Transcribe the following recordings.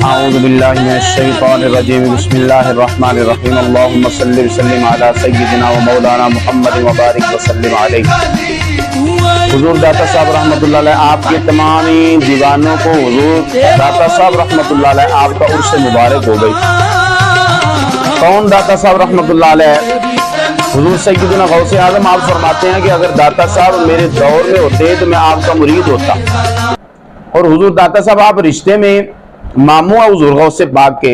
اعوذ باللہ من الشیطان الرجیم بسم اللہ الرحمن الرحیم اللہم صلی وسلم علی سیدنا و مولانا محمد مبارک وسلم علیہ۔ حضور داتا صاحب رحمۃ اللہ علیہ آپ کے تمامی دیوانوں کو حضور داتا صاحب رحمۃ اللہ علیہ آپ کا عرس مبارک ہو گئی۔ کون داتا صاحب رحمۃ اللہ علیہ؟ حضور سیدنا غوث اعظم آپ فرماتے ہیں کہ اگر داتا صاحب میرے دور میں ہوتے تو میں آپ کا مرید ہوتا۔ اور حضور داتا صاحب آپ رشتے میں ماموں ہیں حضور غوث پاک کے،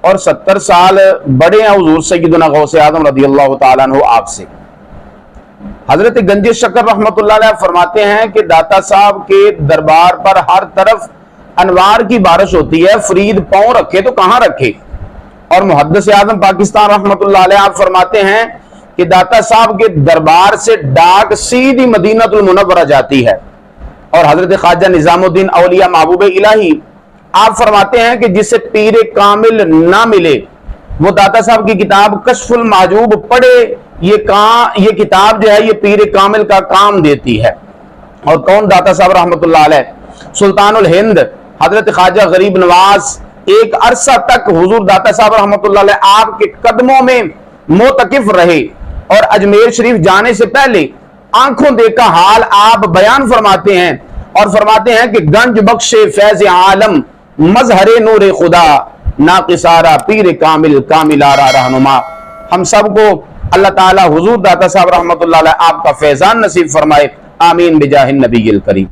اور 70 سال بڑے ہیں حضور سیدنا غوث اعظم رضی اللہ تعالیٰ عنہ آپ سے۔ حضرت گنج شکر رحمۃ اللہ علیہ فرماتے ہیں کہ داتا صاحب کے دربار پر ہر طرف انوار کی بارش ہوتی ہے، فرید پاؤں رکھے تو کہاں رکھے۔ اور محدث اعظم پاکستان رحمۃ اللہ علیہ آپ فرماتے ہیں کہ داتا صاحب کے دربار سے ڈاک سیدھی مدینہ المنورہ جاتی ہے۔ اور حضرت خواجہ نظام الدین اولیاء محبوب الہی آپ فرماتے ہیں کہ جسے پیر کامل نہ ملے وہ داتا صاحب کی کتاب کشف المحجوب پڑھے، یہ کتاب جو ہے یہ پیر کامل کا کام دیتی ہے۔ اور کون داتا صاحب رحمۃ اللہ علیہ؟ سلطان الہند حضرت خواجہ غریب نواز ایک عرصہ تک حضور داتا صاحب رحمۃ اللہ علیہ آپ کے قدموں میں معتکف رہے، اور اجمیر شریف جانے سے پہلے آنکھوں دیکھا حال آپ بیان فرماتے ہیں، اور فرماتے ہیں کہ گنج بخش فیض عالم مظہر نور خدا ناقصارہ پیر کامل کاملارہ رہنما۔ ہم سب کو اللہ تعالی حضور داتا صاحب رحمۃ اللہ علیہ آپ کا فیضان نصیب فرمائے، آمین بجاہ النبی الکریم۔